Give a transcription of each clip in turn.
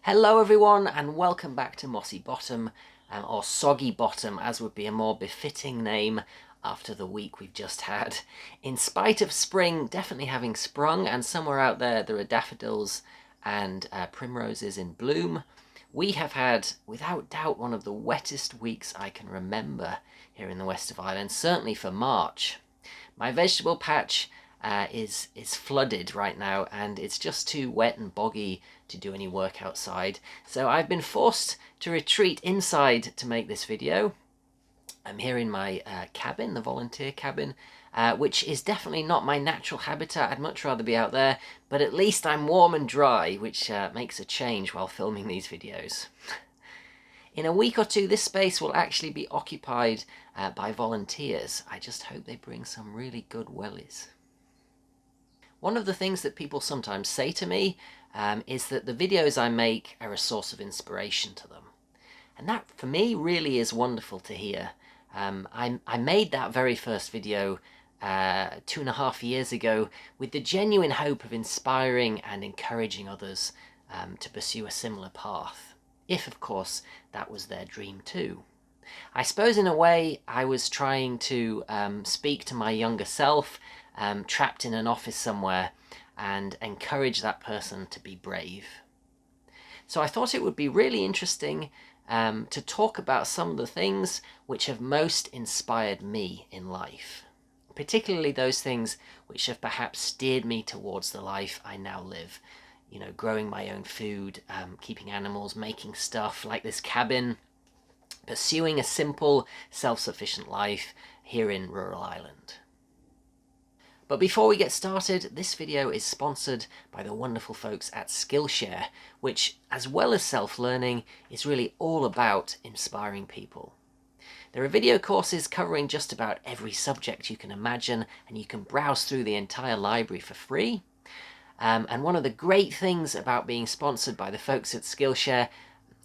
Hello everyone and welcome back to Mossy Bottom, or Soggy Bottom as would be a more befitting name after the week we've just had. In spite of spring definitely having sprung, and somewhere out there are daffodils and primroses in bloom, we have had without doubt one of the wettest weeks I can remember here in the west of Ireland, certainly for March. My vegetable patch is flooded right now, and it's just too wet and boggy to do any work outside. So I've been forced to retreat inside to make this video. I'm here in my cabin, the volunteer cabin, which is definitely not my natural habitat. I'd much rather be out there, but at least I'm warm and dry, which makes a change while filming these videos. In a week or two, this space will actually be occupied by volunteers. I just hope they bring some really good wellies. One of the things that people sometimes say to me is that the videos I make are a source of inspiration to them. And that, for me, really is wonderful to hear. I made that very first video 2.5 years ago with the genuine hope of inspiring and encouraging others to pursue a similar path. If, of course, that was their dream too. I suppose in a way I was trying to speak to my younger self, trapped in an office somewhere, and encourage that person to be brave. So I thought it would be really interesting to talk about some of the things which have most inspired me in life, particularly those things which have perhaps steered me towards the life I now live. You know, growing my own food, keeping animals, making stuff like this cabin, pursuing a simple, self-sufficient life here in rural Ireland. But before we get started, this video is sponsored by the wonderful folks at Skillshare, which, as well as self-learning, is really all about inspiring people. There are video courses covering just about every subject you can imagine, and you can browse through the entire library for free. And one of the great things about being sponsored by the folks at Skillshare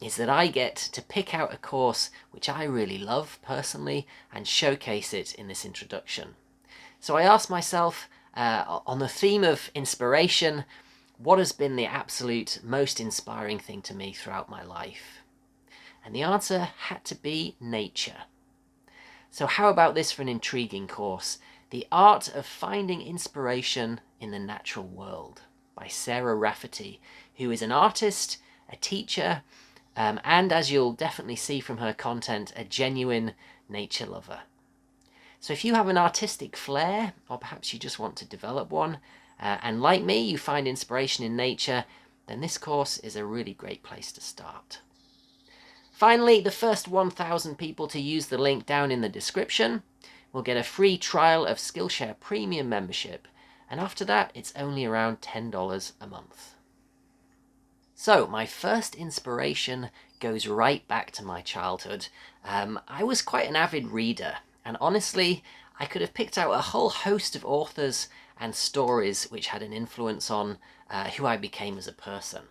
is that I get to pick out a course which I really love personally and showcase it in this introduction. So I asked myself, on the theme of inspiration, what has been the absolute most inspiring thing to me throughout my life? And the answer had to be nature. So how about this for an intriguing course? The Art of Finding Inspiration in the Natural World by Sarah Rafferty, who is an artist, a teacher, and as you'll definitely see from her content, a genuine nature lover. So if you have an artistic flair, or perhaps you just want to develop one, and like me, you find inspiration in nature, then this course is a really great place to start. Finally, the first 1,000 people to use the link down in the description will get a free trial of Skillshare Premium membership, and after that, it's only around $10 a month. So, my first inspiration goes right back to my childhood. I was quite an avid reader, and honestly, I could have picked out a whole host of authors and stories which had an influence on who I became as a person.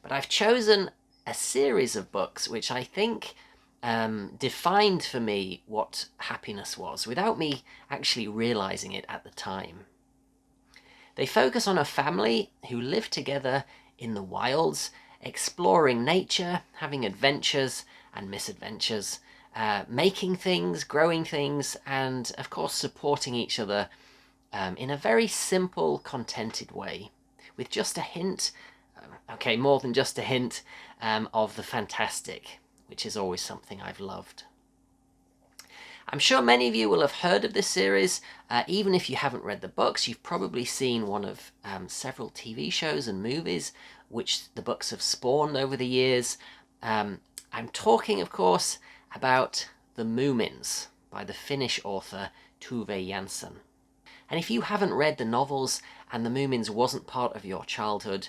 But I've chosen a series of books which I think defined for me what happiness was, without me actually realizing it at the time. They focus on a family who live together in the wilds, exploring nature, having adventures and misadventures, making things, growing things, and of course supporting each other in a very simple, contented way, with just a hint, okay, more than just a hint, of the fantastic, which is always something I've loved. I'm sure many of you will have heard of this series. Even if you haven't read the books, you've probably seen one of several TV shows and movies which the books have spawned over the years. I'm talking, of course, about the Moomins by the Finnish author Tove Jansson. And if you haven't read the novels and the Moomins wasn't part of your childhood,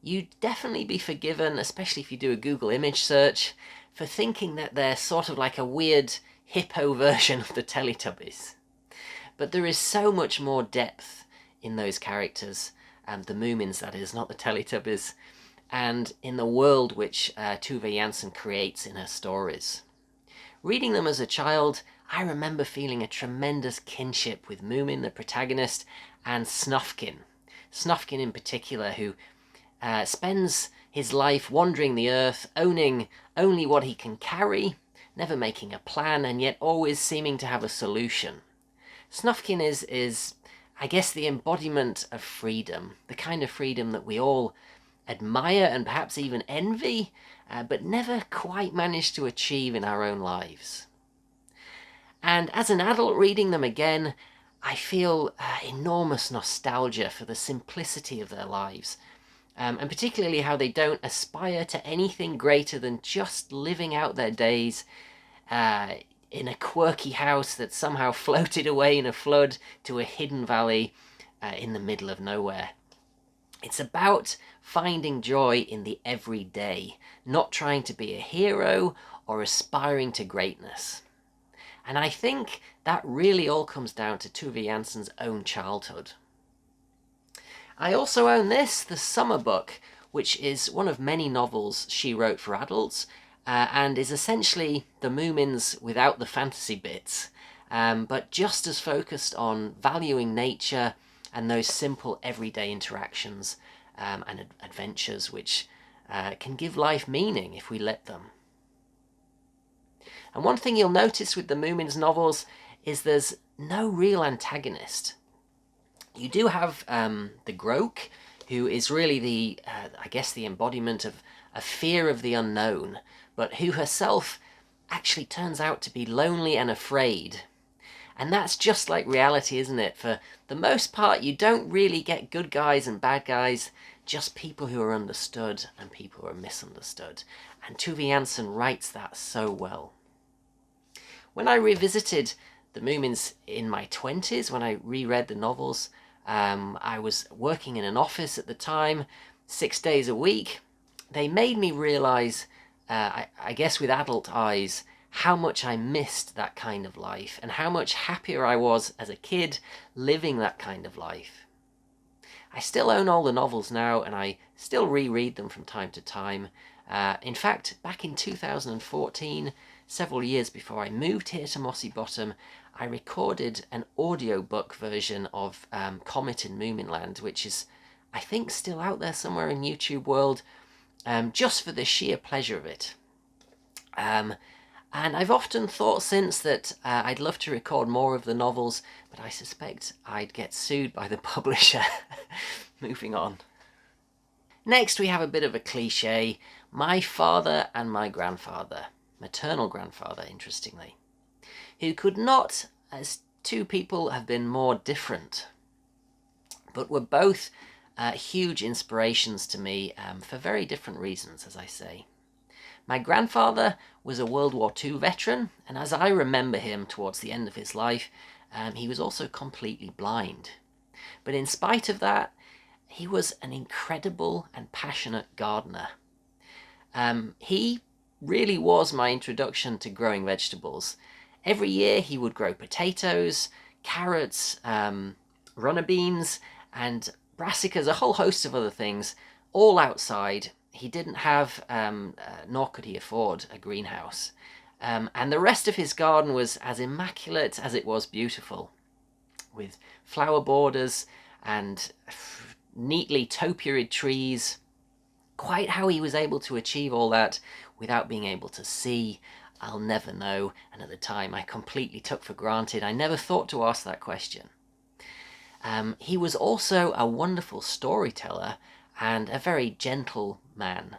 you'd definitely be forgiven, especially if you do a Google image search, for thinking that they're sort of like a weird hippo version of the Teletubbies. But there is so much more depth in those characters, the Moomins that is, not the Teletubbies, and in the world which Tove Jansson creates in her stories. Reading them as a child, I remember feeling a tremendous kinship with Moomin, the protagonist, and Snufkin. Snufkin in particular, who spends his life wandering the earth, owning only what he can carry, never making a plan, and yet always seeming to have a solution. Snufkin is, I guess, the embodiment of freedom, the kind of freedom that we all admire and perhaps even envy, but never quite manage to achieve in our own lives. And as an adult reading them again, I feel enormous nostalgia for the simplicity of their lives, and particularly how they don't aspire to anything greater than just living out their days in a quirky house that somehow floated away in a flood to a hidden valley in the middle of nowhere. It's about finding joy in the everyday, not trying to be a hero or aspiring to greatness. And I think that really all comes down to Tove Jansson's own childhood. I also own this, The Summer Book, which is one of many novels she wrote for adults, and is essentially the Moomins without the fantasy bits, but just as focused on valuing nature and those simple everyday interactions and adventures which can give life meaning if we let them. And one thing you'll notice with the Moomins novels is there's no real antagonist. You do have the Groke, who is really the, I guess, the embodiment of a fear of the unknown, but who herself actually turns out to be lonely and afraid. And that's just like reality, isn't it? For the most part, you don't really get good guys and bad guys, just people who are understood and people who are misunderstood. And Tove Jansson writes that so well. When I revisited the Moomins in my 20s, when I reread the novels, I was working in an office at the time, 6 days a week. They made me realize, I guess with adult eyes, how much I missed that kind of life and how much happier I was as a kid living that kind of life. I still own all the novels now and I still reread them from time to time. In fact, back in 2014, several years before I moved here to Mossy Bottom, I recorded an audiobook version of Comet in Moominland, which is, I think, still out there somewhere in YouTube world, just for the sheer pleasure of it. And I've often thought since that I'd love to record more of the novels, but I suspect I'd get sued by the publisher. Moving on. Next we have a bit of a cliche, my father and my grandfather, maternal grandfather interestingly, who could not, as two people, have been more different, but were both huge inspirations to me for very different reasons, as I say. My grandfather was a World War II veteran, and as I remember him towards the end of his life, he was also completely blind. But in spite of that, he was an incredible and passionate gardener. He really was my introduction to growing vegetables. Every year he would grow potatoes, carrots, runner beans, and brassicas, a whole host of other things, all outside. He didn't have, nor could he afford, a greenhouse. And the rest of his garden was as immaculate as it was beautiful, with flower borders and neatly topiaried trees. Quite how he was able to achieve all that without being able to see, I'll never know, and at the time I completely took for granted. I never thought to ask that question. He was also a wonderful storyteller and a very gentle man.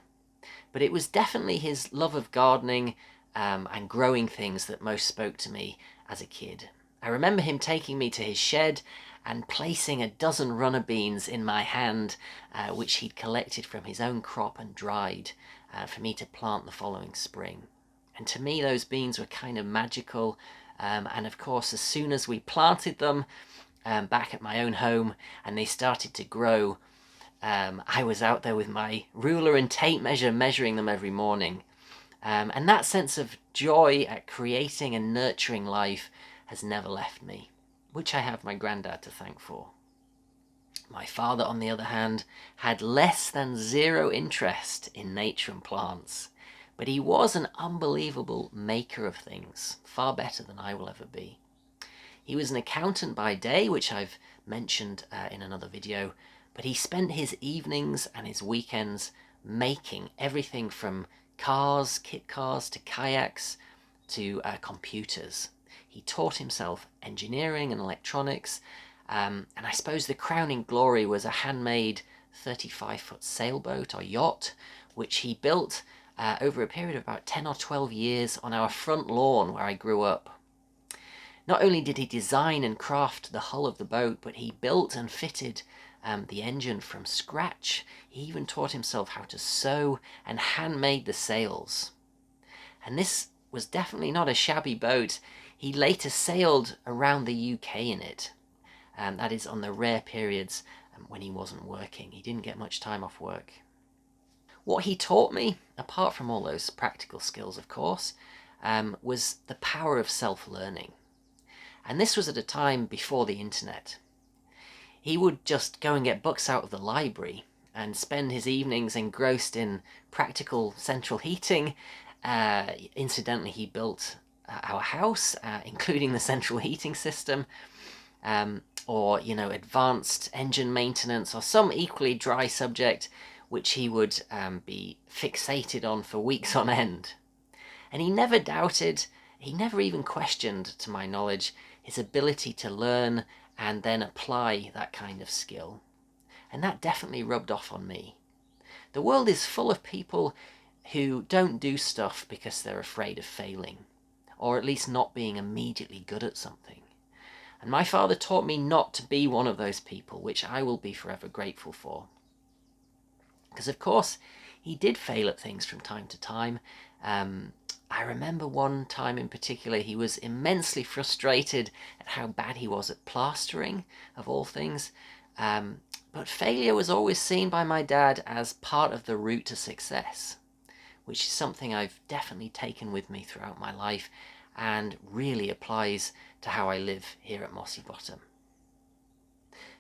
But it was definitely his love of gardening and growing things that most spoke to me as a kid. I remember him taking me to his shed and placing a dozen runner beans in my hand, which he'd collected from his own crop and dried for me to plant the following spring. And to me, those beans were kind of magical. And of course, as soon as we planted them back at my own home and they started to grow, I was out there with my ruler and tape measure measuring them every morning. And that sense of joy at creating and nurturing life has never left me, which I have my granddad to thank for. My father, on the other hand, had less than zero interest in nature and plants, but he was an unbelievable maker of things, far better than I will ever be. He was an accountant by day, which I've mentioned in another video, but he spent his evenings and his weekends making everything from cars, kit cars, to kayaks, to computers. He taught himself engineering and electronics, and I suppose the crowning glory was a handmade 35-foot sailboat or yacht, which he built over a period of about 10 or 12 years on our front lawn where I grew up. Not only did he design and craft the hull of the boat, but he built and fitted the engine from scratch. He even taught himself how to sew and handmade the sails. And this was definitely not a shabby boat. He later sailed around the UK in it. That is on the rare periods when he wasn't working. He didn't get much time off work. What he taught me, apart from all those practical skills, of course, was the power of self-learning. And this was at a time before the internet. He would just go and get books out of the library and spend his evenings engrossed in practical central heating. Incidentally, he built our house, including the central heating system, or, advanced engine maintenance, or some equally dry subject which he would be fixated on for weeks on end. And he never doubted, he never even questioned, to my knowledge, his ability to learn and then apply that kind of skill. And that definitely rubbed off on me. The world is full of people who don't do stuff because they're afraid of failing, or at least not being immediately good at something. And my father taught me not to be one of those people, which I will be forever grateful for. Because of course, he did fail at things from time to time. I remember one time in particular, he was immensely frustrated at how bad he was at plastering, of all things. But failure was always seen by my dad as part of the route to success, which is something I've definitely taken with me throughout my life and really applies to how I live here at Mossy Bottom.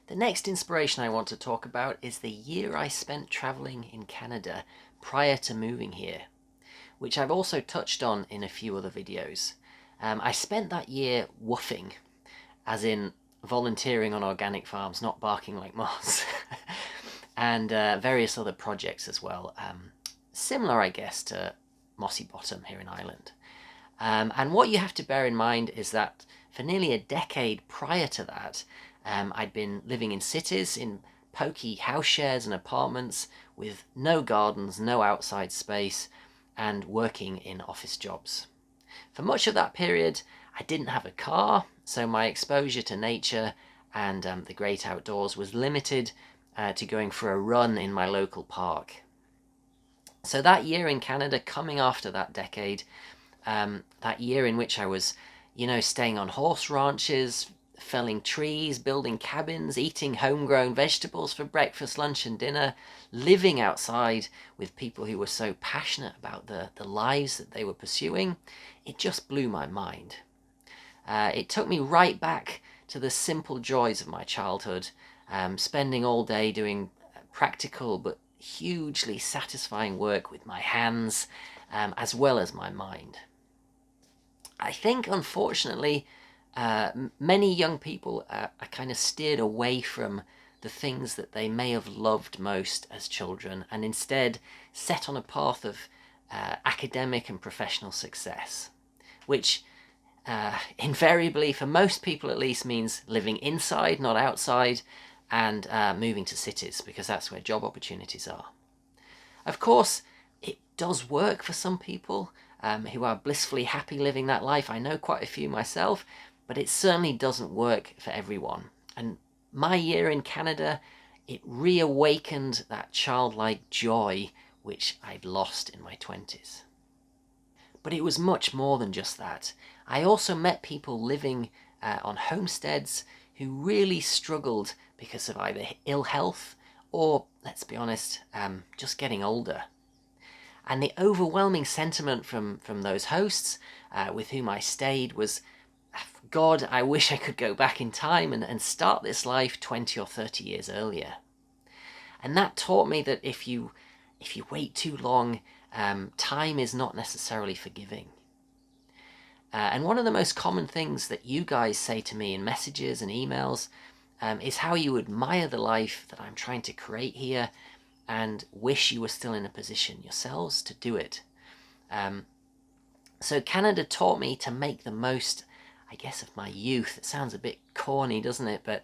The next inspiration I want to talk about is the year I spent traveling in Canada prior to moving here, which I've also touched on in a few other videos. I spent that year woofing, as in volunteering on organic farms, not barking like Moss, and various other projects as well. Similar, I guess, to Mossy Bottom here in Ireland. And what you have to bear in mind is that for nearly a decade prior to that, I'd been living in cities, in pokey house shares and apartments with no gardens, no outside space, and working in office jobs. For much of that period, I didn't have a car, so my exposure to nature and the great outdoors was limited to going for a run in my local park. So that year in Canada, coming after that decade, that year in which I was, staying on horse ranches, felling trees, building cabins, eating homegrown vegetables for breakfast, lunch and dinner, living outside with people who were so passionate about the lives that they were pursuing, it just blew my mind. It took me right back to the simple joys of my childhood, spending all day doing practical but hugely satisfying work with my hands, as well as my mind. I think, unfortunately, many young people are kind of steered away from the things that they may have loved most as children and instead set on a path of academic and professional success, which invariably, for most people at least, means living inside, not outside, and moving to cities because that's where job opportunities are. Of course, it does work for some people who are blissfully happy living that life. I know quite a few myself, but it certainly doesn't work for everyone. And my year in Canada, it reawakened that childlike joy which I'd lost in my 20s. But it was much more than just that. I also met people living on homesteads who really struggled because of either ill health or, let's be honest, just getting older. And the overwhelming sentiment from those hosts with whom I stayed was, God, I wish I could go back in time and start this life 20 or 30 years earlier. And that taught me that if you wait too long, time is not necessarily forgiving. And one of the most common things that you guys say to me in messages and emails is how you admire the life that I'm trying to create here, and wish you were still in a position yourselves to do it. So Canada taught me to make the most, I guess, of my youth. It sounds a bit corny, doesn't it? But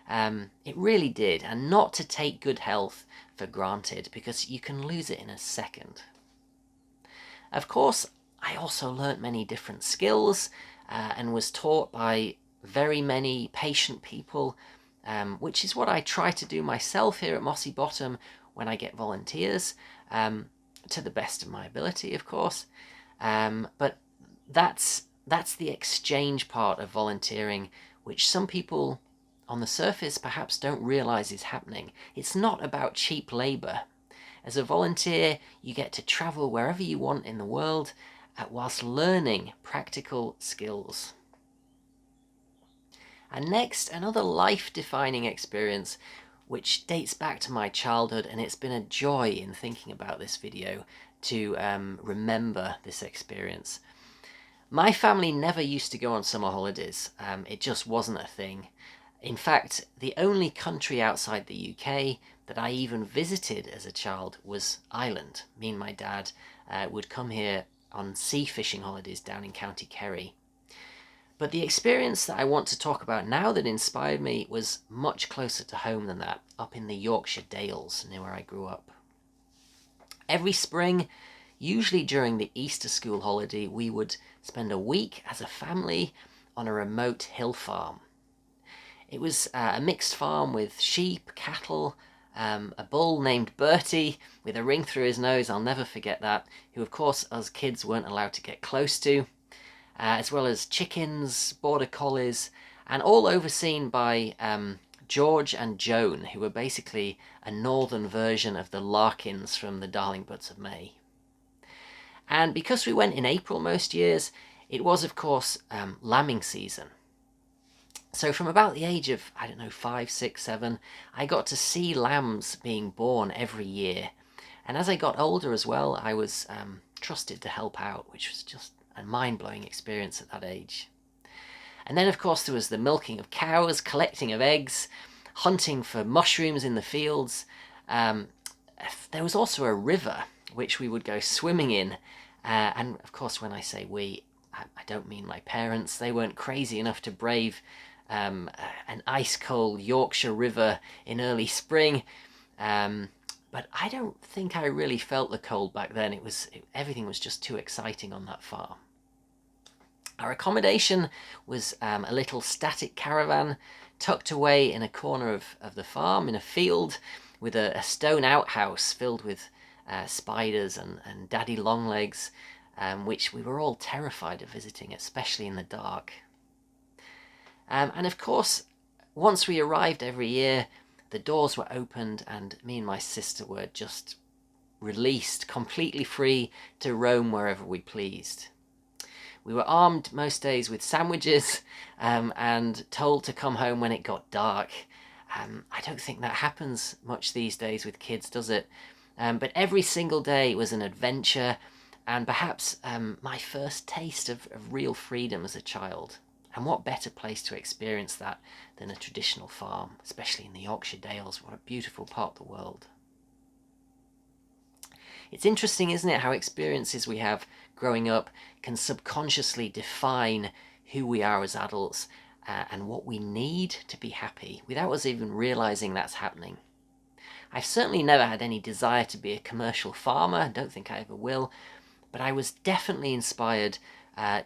it really did. And not to take good health for granted, because you can lose it in a second. Of course, I also learnt many different skills and was taught by very many patient people, which is what I try to do myself here at Mossy Bottom when I get volunteers, to the best of my ability, of course. But that's the exchange part of volunteering, which some people on the surface perhaps don't realize is happening. It's not about cheap labor. As a volunteer, you get to travel wherever you want in the world, whilst learning practical skills. And next, another life-defining experience which dates back to my childhood, and it's been a joy in thinking about this video to remember this experience. My family never used to go on summer holidays. It just wasn't a thing. In fact, the only country outside the UK that I even visited as a child was Ireland. Me and my dad would come here on sea fishing holidays down in County Kerry. But the experience that I want to talk about now that inspired me was much closer to home than that, up in the Yorkshire Dales, near where I grew up. Every spring, usually during the Easter school holiday, we would spend a week as a family on a remote hill farm. It was a mixed farm with sheep, cattle, a bull named Bertie with a ring through his nose, I'll never forget that, who of course us kids weren't allowed to get close to, as well as chickens, border collies, and all overseen by George and Joan, who were basically a northern version of the Larkins from the Darling Buds of May. And because we went in April most years, it was of course lambing season. So from about the age of, 5, 6, 7, I got to see lambs being born every year. And as I got older as well, I was trusted to help out, which was just a mind-blowing experience at that age. And then of course there was the milking of cows, collecting of eggs, hunting for mushrooms in the fields. There was also a river which we would go swimming in, and of course when I say we, I don't mean my parents. They weren't crazy enough to brave an ice-cold Yorkshire river in early spring, but I don't think I really felt the cold back then. Everything was just too exciting on that farm. Our accommodation was a little static caravan tucked away in a corner of the farm in a field with a stone outhouse filled with spiders and daddy longlegs, which we were all terrified of visiting, especially in the dark. And of course, once we arrived every year, the doors were opened and me and my sister were just released, completely free to roam wherever we pleased. We were armed most days with sandwiches and told to come home when it got dark. I don't think that happens much these days with kids, does it? But every single day was an adventure, and perhaps my first taste of real freedom as a child. And what better place to experience that than a traditional farm, especially in the Yorkshire Dales. What a beautiful part of the world. It's interesting, isn't it, how experiences we have growing up can subconsciously define who we are as adults and what we need to be happy, without us even realizing that's happening. I've certainly never had any desire to be a commercial farmer, I don't think I ever will, but I was definitely inspired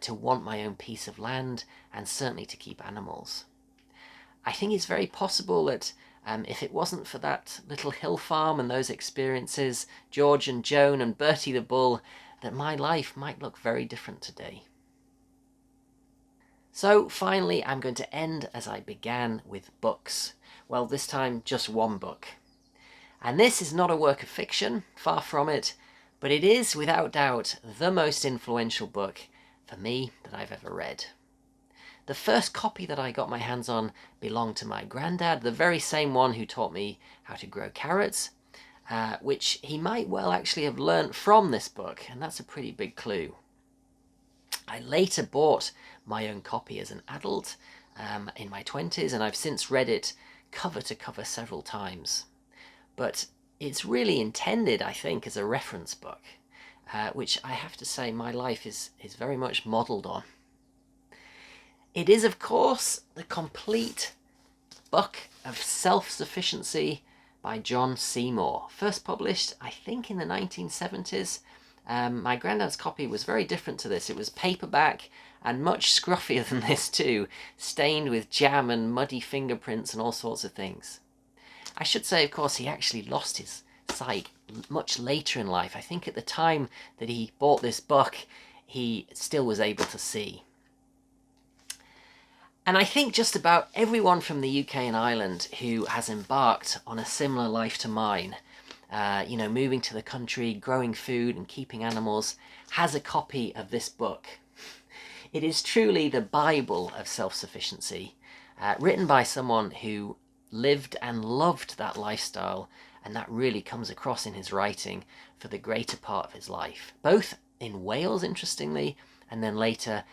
to want my own piece of land and certainly to keep animals. I think it's very possible that if it wasn't for that little hill farm and those experiences, George and Joan and Bertie the bull, that my life might look very different today. So finally, I'm going to end as I began, with books. Well, this time just one book. And this is not a work of fiction, far from it, but it is without doubt the most influential book for me that I've ever read. The first copy that I got my hands on belonged to my granddad, the very same one who taught me how to grow carrots, which he might well actually have learnt from this book, and that's a pretty big clue. I later bought my own copy as an adult in my 20s, and I've since read it cover to cover several times. But it's really intended, I think, as a reference book, which I have to say my life is very much modelled on. It is, of course, the complete book of self-sufficiency by John Seymour, first published, I think, in the 1970s. My granddad's copy was very different to this. It was paperback and much scruffier than this too, stained with jam and muddy fingerprints and all sorts of things. I should say, of course, he actually lost his sight much later in life. I think at the time that he bought this book, he still was able to see. And I think just about everyone from the UK and Ireland who has embarked on a similar life to mine, moving to the country, growing food and keeping animals, has a copy of this book. It is truly the Bible of self-sufficiency, written by someone who lived and loved that lifestyle, and that really comes across in his writing for the greater part of his life, both in Wales, interestingly, and then later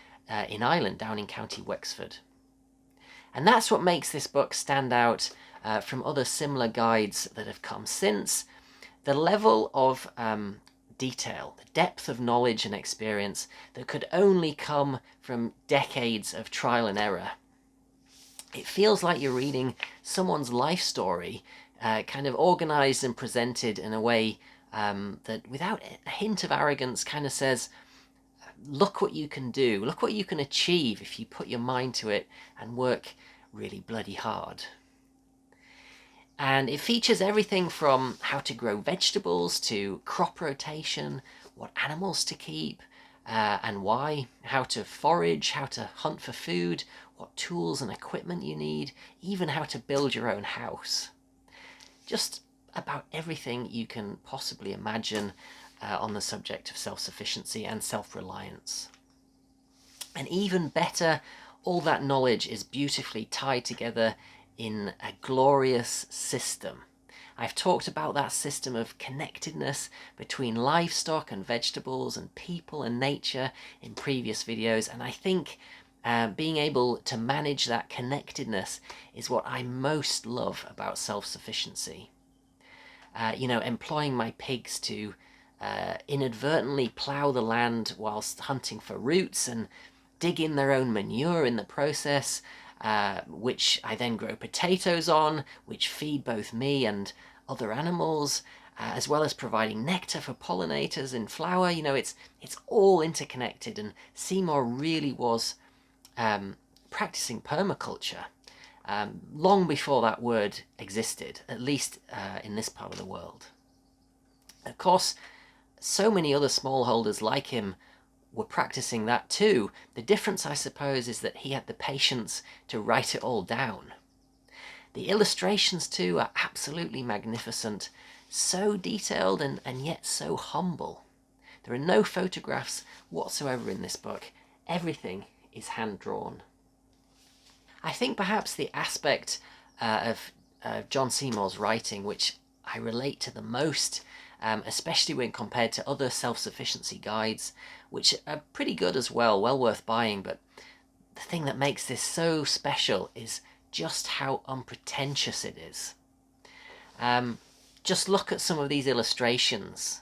in Ireland, down in County Wexford. And that's what makes this book stand out from other similar guides that have come since. The level of detail, the depth of knowledge and experience that could only come from decades of trial and error. It feels like you're reading someone's life story, kind of organized and presented in a way that, without a hint of arrogance, kind of says, look what you can do, look what you can achieve if you put your mind to it and work really bloody hard. And it features everything from how to grow vegetables to crop rotation, what animals to keep and why, how to forage, how to hunt for food, what tools and equipment you need, even how to build your own house. Just about everything you can possibly imagine on the subject of self-sufficiency and self-reliance. And even better, all that knowledge is beautifully tied together in a glorious system. I've talked about that system of connectedness between livestock and vegetables and people and nature in previous videos, and I think being able to manage that connectedness is what I most love about self-sufficiency. Employing my pigs to inadvertently plough the land whilst hunting for roots and dig in their own manure in the process, which I then grow potatoes on, which feed both me and other animals, as well as providing nectar for pollinators in flower. It's all interconnected, and Seymour really was practicing permaculture long before that word existed, at least in this part of the world. Of course, so many other smallholders like him were practicing that too. The difference, I suppose, is that he had the patience to write it all down. The illustrations too are absolutely magnificent, so detailed and yet so humble. There are no photographs whatsoever in this book. Everything is hand-drawn. I think perhaps the aspect of John Seymour's writing which I relate to the most, especially when compared to other self-sufficiency guides, which are pretty good as well, well worth buying, but the thing that makes this so special is just how unpretentious it is. Just look at some of these illustrations.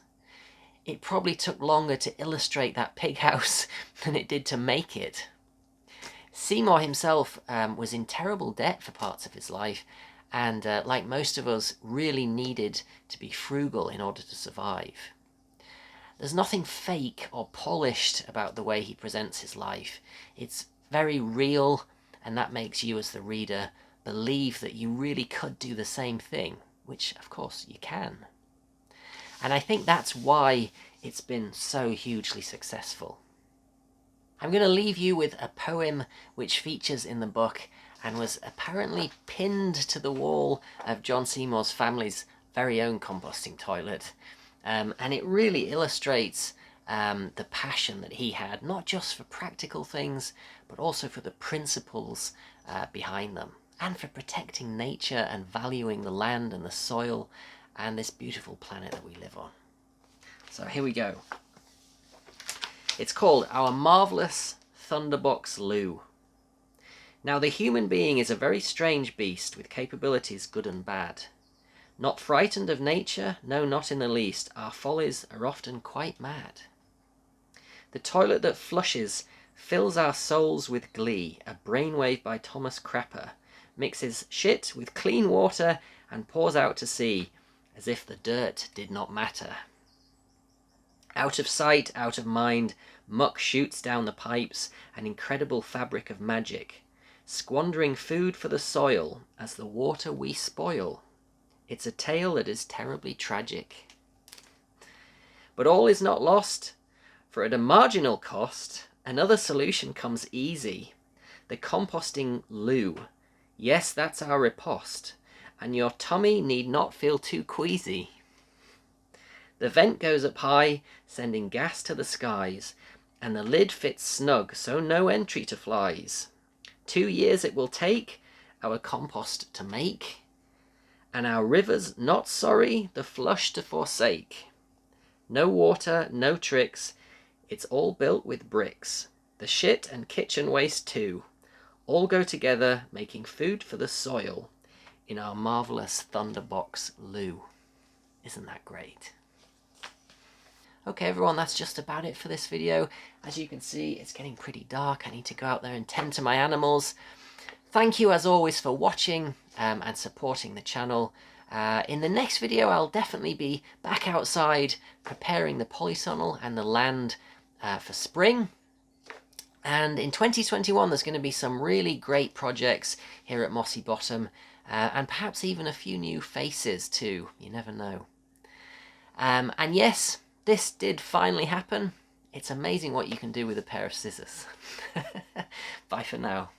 It probably took longer to illustrate that pig house than it did to make it. Seymour himself was in terrible debt for parts of his life, and like most of us, really needed to be frugal in order to survive. There's nothing fake or polished about the way he presents his life. It's very real, and that makes you as the reader believe that you really could do the same thing, which of course you can. And I think that's why it's been so hugely successful. I'm going to leave you with a poem which features in the book and was apparently pinned to the wall of John Seymour's family's very own composting toilet. And it really illustrates the passion that he had, not just for practical things, but also for the principles behind them, and for protecting nature and valuing the land and the soil and this beautiful planet that we live on. So here we go. It's called Our Marvellous Thunderbox Loo. Now, the human being is a very strange beast with capabilities good and bad. Not frightened of nature? No, not in the least. Our follies are often quite mad. The toilet that flushes fills our souls with glee. A brainwave by Thomas Crapper mixes shit with clean water and pours out to sea, as if the dirt did not matter. Out of sight, out of mind, muck shoots down the pipes, an incredible fabric of magic, squandering food for the soil as the water we spoil. It's a tale that is terribly tragic. But all is not lost, for at a marginal cost, another solution comes easy. The composting loo. Yes, that's our riposte, and your tummy need not feel too queasy. The vent goes up high, sending gas to the skies, and the lid fits snug, so no entry to flies. 2 years it will take our compost to make, and our rivers not sorry the flush to forsake. No water, no tricks, it's all built with bricks. The shit and kitchen waste too, all go together, making food for the soil in our marvellous Thunderbox loo. Isn't that great? Okay everyone, that's just about it for this video. As you can see, it's getting pretty dark. I need to go out there and tend to my animals. Thank you as always for watching and supporting the channel. In the next video I'll definitely be back outside preparing the polytunnel and the land for spring. And in 2021 there's going to be some really great projects here at Mossy Bottom, and perhaps even a few new faces too, you never know. And yes, this did finally happen. It's amazing what you can do with a pair of scissors. Bye for now.